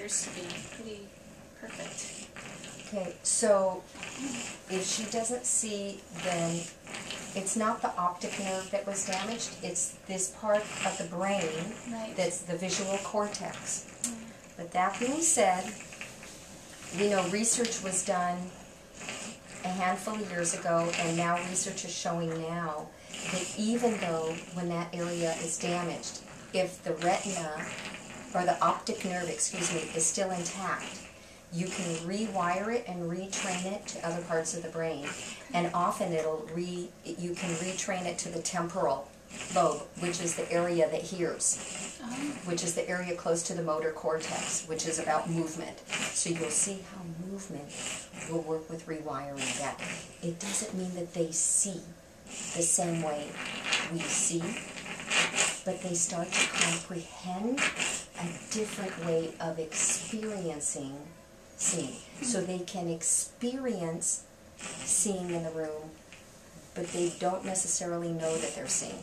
appears to be pretty perfect. Okay, so if she doesn't see, then it's not the optic nerve that was damaged, it's this part of the brain that's the visual cortex. But that being said, we know research was done a handful of years ago, and now research is showing now that even though when that area is damaged, if the retina, or the optic nerve, excuse me, is still intact, you can rewire it and retrain it to other parts of the brain. And often you can retrain it to the temporal lobe, which is the area that hears, which is the area close to the motor cortex, which is about movement. So you'll see how movement will work with rewiring that. It doesn't mean that they see the same way we see, but they start to comprehend a different way of experiencing seeing. So they can experience seeing in the room, but they don't necessarily know that they're seeing.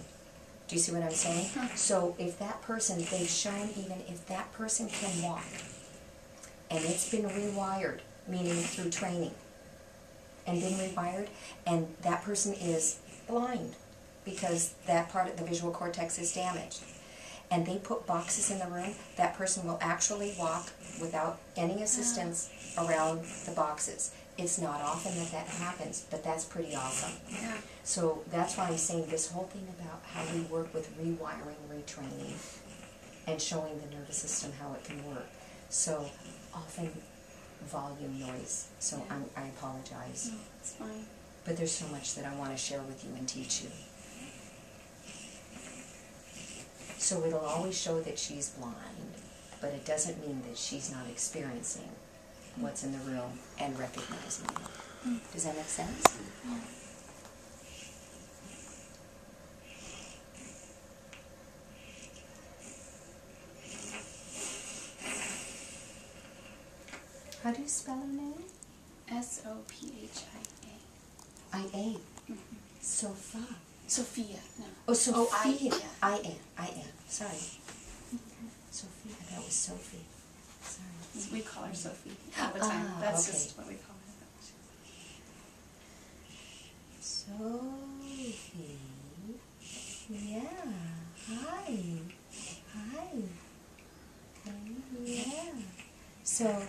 Do you see what I'm saying? So if that person, they've shown even if that person can walk, and it's been rewired, meaning through training, and been rewired, and that person is blind because that part of the visual cortex is damaged, and they put boxes in the room, that person will actually walk without any assistance around the boxes. It's not often that that happens, but that's pretty awesome. Yeah. So that's why I'm saying this whole thing about how we work with rewiring, retraining, and showing the nervous system how it can work. So often volume noise, so I apologize. No, it's fine. But there's so much that I want to share with you and teach you. So it'll always show that she's blind, but it doesn't mean that she's not experiencing what's in the room and recognizing it. Does that make sense? Yeah. How do you spell her name? Sophia. I-A. Sophia. Sophia. No. Oh, Sophia. Oh, I-am. Sorry. Sophia. That was Sophie. Sorry. We call her Sophie all the time. That's okay. just what we call her. Sophie. Yeah. Hi. Hi. Okay. Yeah. So,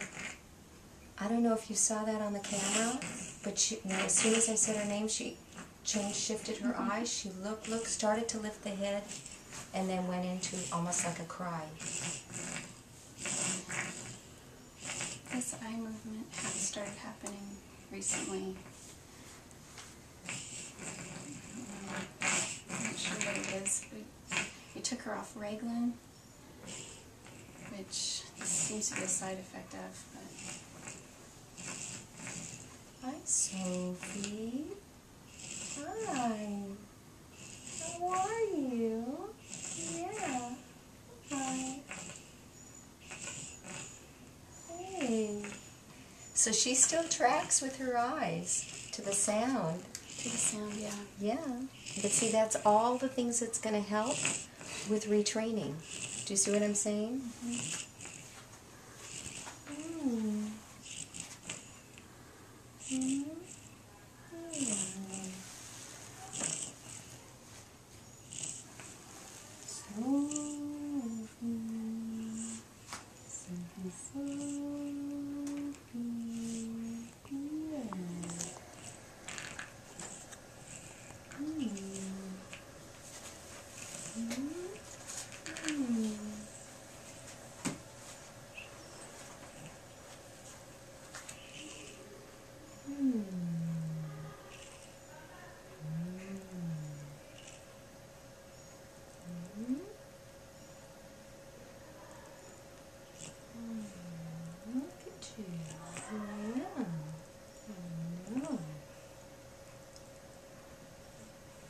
I don't know if you saw that on the camera, but she, as soon as I said her name, she shifted her eyes. She looked, started to lift the head, and then went into almost like a cry. This eye movement has started happening recently. I'm not sure what it is. We took her off Reglan, which seems to be a side effect of. But Hi, Sophie. Hi. How are you? Yeah. Hi. Hey. So she still tracks with her eyes to the sound. to the sound, yeah. Yeah. But see, that's all the things that's going to help with retraining. Do you see what I'm saying?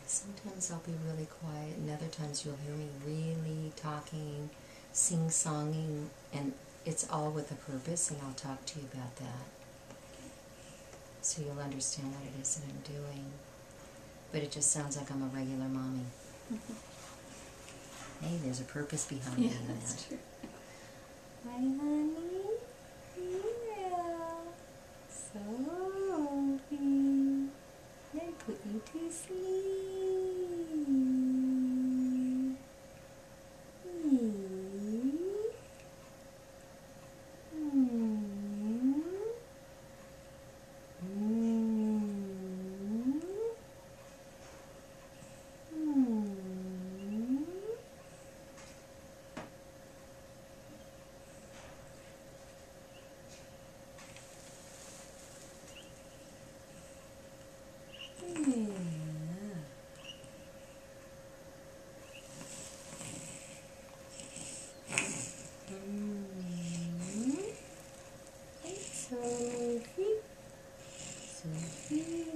Sometimes I'll be really quiet, and other times you'll hear me really talking, sing-songing, and it's all with a purpose, and I'll talk to you about that. So you'll understand what it is that I'm doing. But it just sounds like I'm a regular mommy. Hey, there's a purpose behind Yeah, doing that's that. true. Hi, honey. Sophie, let me put you to sleep. Sophie, Sophia,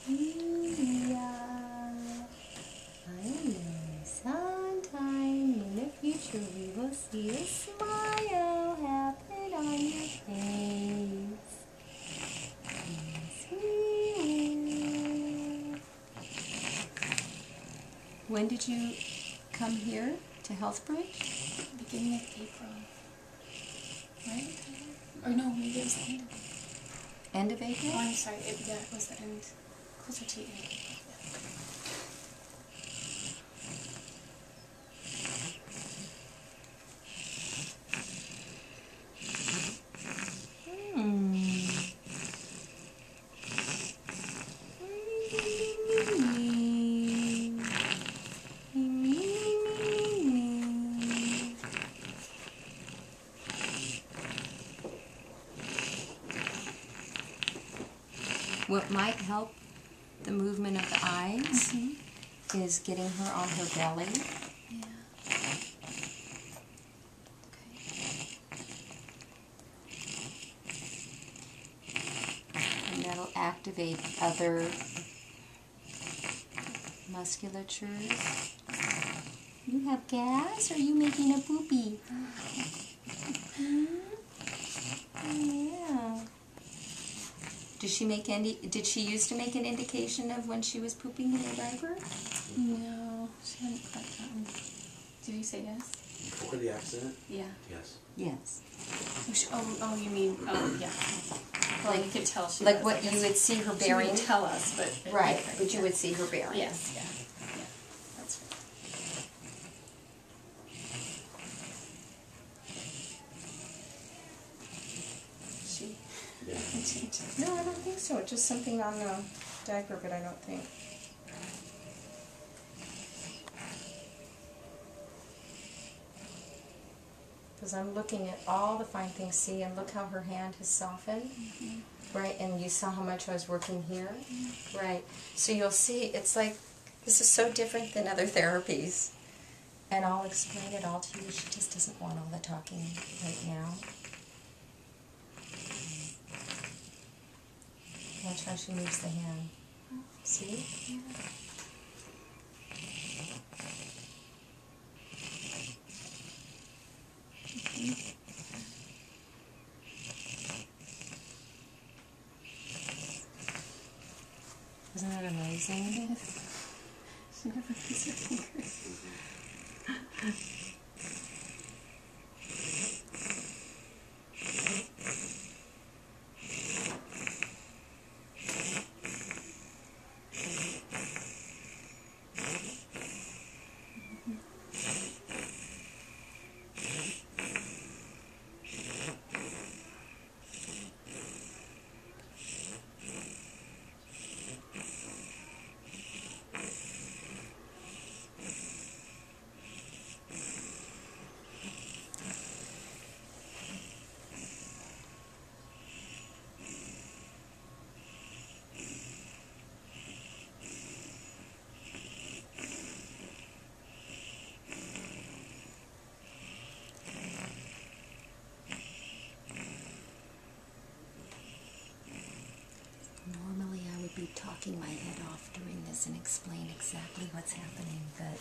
Sophia. I know sometime in the future we will see a smile happen on your face. Yes, we will. When did you come here to Healthbridge? Beginning of April. Right? Or no, maybe it was the end of April. End of April? Oh, I'm sorry. Yeah, it was the end. Closer to the end of April. What might help the movement of the eyes is getting her on her belly. Yeah. Okay. And that'll activate other musculatures. You have gas? Or are you making a poopy? Yeah. Did she used to make an indication of when she was pooping in her diaper? No, she hadn't quite gotten. Did you say yes? Before the accident? Yeah. Yes. Yes. Oh, you mean, yeah. Well, you could tell she Like was, what you would see her bearing? She would tell us, but... Right, but you would see her bearing. Yes, yeah. Yeah, that's right. She... Yeah. No, I don't think so. It's just something on the diaper, but I don't think. Because I'm looking at all the fine things, see, and look how her hand has softened, right? And you saw how much I was working here, right? So you'll see, it's like, this is so different than other therapies. And I'll explain it all to you. She just doesn't want all the talking right now. Watch how she moves the hand. See? Yeah. Isn't that amazing? Yes. She never moves her fingers. Normally I would be talking my head off during this and explain exactly what's happening, but